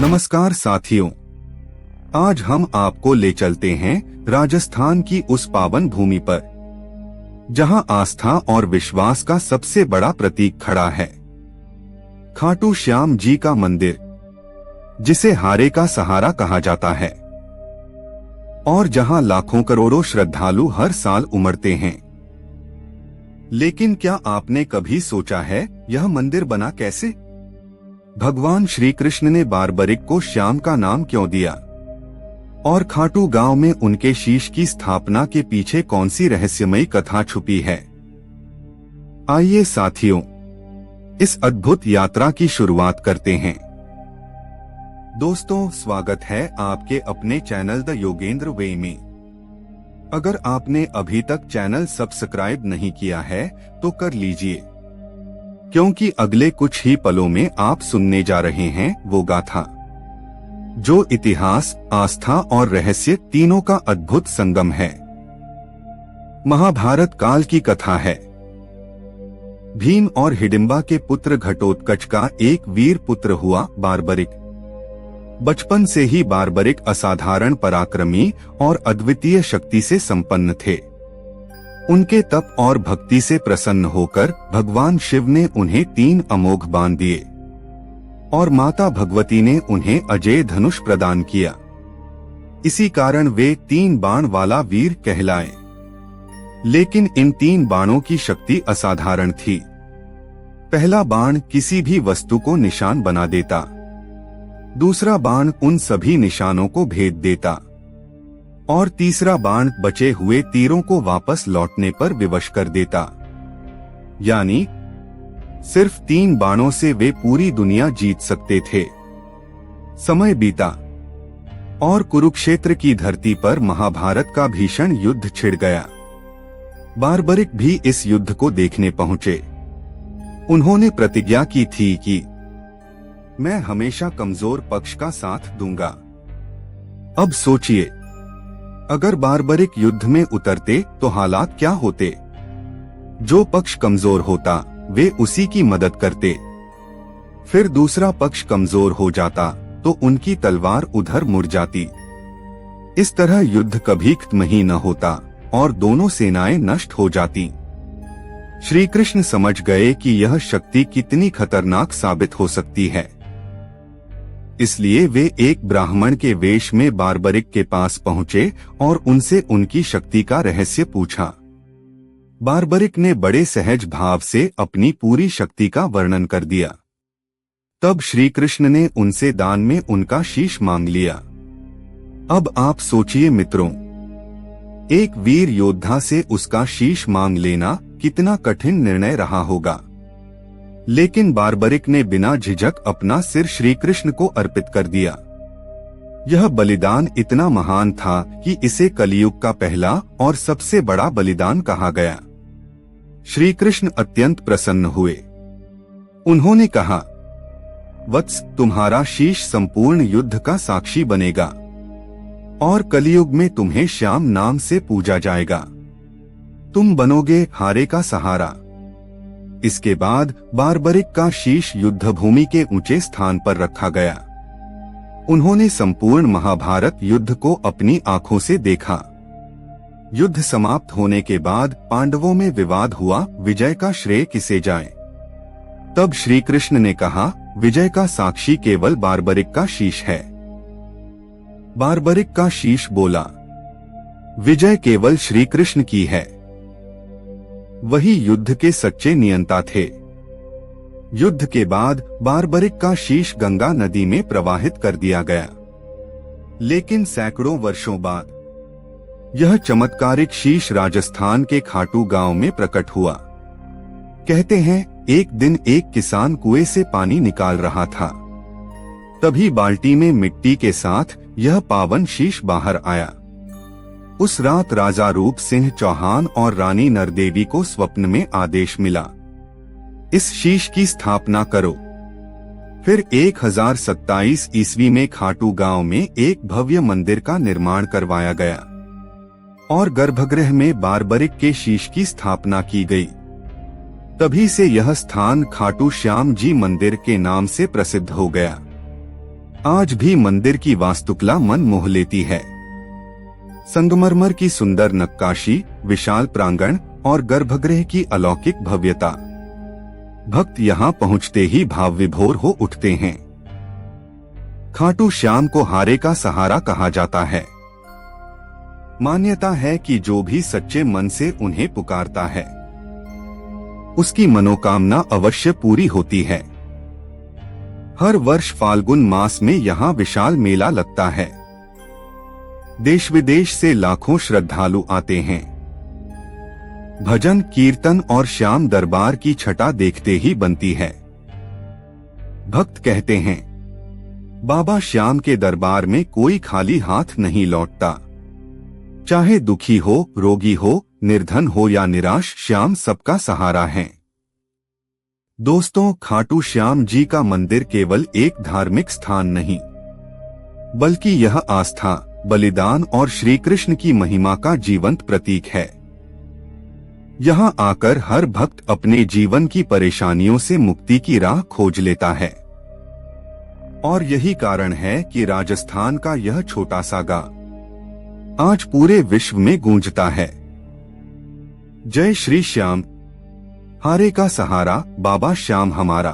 नमस्कार साथियों, आज हम आपको ले चलते हैं राजस्थान की उस पावन भूमि पर जहां आस्था और विश्वास का सबसे बड़ा प्रतीक खड़ा है, खाटू श्याम जी का मंदिर, जिसे हारे का सहारा कहा जाता है और जहां लाखों करोड़ों श्रद्धालु हर साल उमड़ते हैं। लेकिन क्या आपने कभी सोचा है यह मंदिर बना कैसे? भगवान श्री कृष्ण ने बारबरिक को श्याम का नाम क्यों दिया और खाटू गांव में उनके शीश की स्थापना के पीछे कौन सी रहस्यमयी कथा छुपी है? आइए साथियों, इस अद्भुत यात्रा की शुरुआत करते हैं। दोस्तों, स्वागत है आपके अपने चैनल द योगेंद्र वे में। अगर आपने अभी तक चैनल सब्सक्राइब नहीं किया है तो कर लीजिए, क्योंकि अगले कुछ ही पलों में आप सुनने जा रहे हैं वो गाथा जो इतिहास, आस्था और रहस्य तीनों का अद्भुत संगम है। महाभारत काल की कथा है। भीम और हिडिंबा के पुत्र घटोत्कच का एक वीर पुत्र हुआ बारबरिक। बचपन से ही बारबरिक असाधारण पराक्रमी और अद्वितीय शक्ति से संपन्न थे। उनके तप और भक्ति से प्रसन्न होकर भगवान शिव ने उन्हें 3 अमोघ बाण दिए और माता भगवती ने उन्हें अजेय धनुष प्रदान किया। इसी कारण वे 3 बाण वाला वीर कहलाए। लेकिन इन 3 बाणों की शक्ति असाधारण थी। पहला बाण किसी भी वस्तु को निशान बना देता, दूसरा बाण उन सभी निशानों को भेद देता और तीसरा बाण बचे हुए तीरों को वापस लौटने पर विवश कर देता। यानी सिर्फ 3 बाणों से वे पूरी दुनिया जीत सकते थे। समय बीता और कुरुक्षेत्र की धरती पर महाभारत का भीषण युद्ध छिड़ गया। बारबरिक भी इस युद्ध को देखने पहुंचे। उन्होंने प्रतिज्ञा की थी कि मैं हमेशा कमजोर पक्ष का साथ दूंगा। अब सोचिए, अगर बारबरिक युद्ध में उतरते तो हालात क्या होते? जो पक्ष कमजोर होता वे उसी की मदद करते। फिर दूसरा पक्ष कमजोर हो जाता तो उनकी तलवार उधर मुड़ जाती। इस तरह युद्ध कभी खत्म ही न होता और दोनों सेनाएं नष्ट हो जाती। श्री कृष्ण समझ गए कि यह शक्ति कितनी खतरनाक साबित हो सकती है। इसलिए वे एक ब्राह्मण के वेश में बारबरिक के पास पहुंचे और उनसे उनकी शक्ति का रहस्य पूछा। बारबरिक ने बड़े सहज भाव से अपनी पूरी शक्ति का वर्णन कर दिया। तब श्री कृष्ण ने उनसे दान में उनका शीश मांग लिया। अब आप सोचिए मित्रों, एक वीर योद्धा से उसका शीश मांग लेना कितना कठिन निर्णय रहा होगा। लेकिन बारबरिक ने बिना झिझक अपना सिर श्री कृष्ण को अर्पित कर दिया। यह बलिदान इतना महान था कि इसे कलियुग का पहला और सबसे बड़ा बलिदान कहा गया। श्री कृष्ण अत्यंत प्रसन्न हुए। उन्होंने कहा, वत्स, तुम्हारा शीश संपूर्ण युद्ध का साक्षी बनेगा और कलियुग में तुम्हें श्याम नाम से पूजा जाएगा। तुम बनोगे हारे का सहारा। इसके बाद बारबरिक का शीश युद्ध भूमि के ऊंचे स्थान पर रखा गया। उन्होंने संपूर्ण महाभारत युद्ध को अपनी आंखों से देखा। युद्ध समाप्त होने के बाद पांडवों में विवाद हुआ, विजय का श्रेय किसे जाए। तब श्री कृष्ण ने कहा, विजय का साक्षी केवल बारबरिक का शीश है। बारबरिक का शीश बोला, विजय केवल श्री कृष्ण की है। वही युद्ध के सच्चे नियंता थे। युद्ध के बाद बारबरिक का शीश गंगा नदी में प्रवाहित कर दिया गया। लेकिन सैकड़ों वर्षों बाद यह चमत्कारिक शीश राजस्थान के खाटू गांव में प्रकट हुआ। कहते हैं, एक दिन एक किसान कुएं से पानी निकाल रहा था। तभी बाल्टी में मिट्टी के साथ यह पावन शीश बाहर आया। उस रात राजा रूप सिंह चौहान और रानी नरदेवी को स्वप्न में आदेश मिला, इस शीश की स्थापना करो। फिर 1027 ईस्वी में खाटू गांव में एक भव्य मंदिर का निर्माण करवाया गया और गर्भगृह में बारबरिक के शीश की स्थापना की गई। तभी से यह स्थान खाटू श्याम जी मंदिर के नाम से प्रसिद्ध हो गया। आज भी मंदिर की वास्तुकला मन मोह लेती है। संगमरमर की सुंदर नक्काशी, विशाल प्रांगण और गर्भगृह की अलौकिक भव्यता, भक्त यहाँ पहुँचते ही भाव विभोर हो उठते हैं। खाटू श्याम को हारे का सहारा कहा जाता है। मान्यता है कि जो भी सच्चे मन से उन्हें पुकारता है, उसकी मनोकामना अवश्य पूरी होती है। हर वर्ष फाल्गुन मास में यहाँ विशाल मेला लगता है। देश विदेश से लाखों श्रद्धालु आते हैं। भजन, कीर्तन और श्याम दरबार की छटा देखते ही बनती है। भक्त कहते हैं, बाबा श्याम के दरबार में कोई खाली हाथ नहीं लौटता। चाहे दुखी हो, रोगी हो, निर्धन हो या निराश, श्याम सबका सहारा है। दोस्तों, खाटू श्याम जी का मंदिर केवल एक धार्मिक स्थान नहीं, बल्कि यह आस्था, बलिदान और श्री कृष्ण की महिमा का जीवंत प्रतीक है। यहाँ आकर हर भक्त अपने जीवन की परेशानियों से मुक्ति की राह खोज लेता है। और यही कारण है कि राजस्थान का यह छोटा सा गाँव आज पूरे विश्व में गूंजता है। जय श्री श्याम, हारे का सहारा, बाबा श्याम हमारा।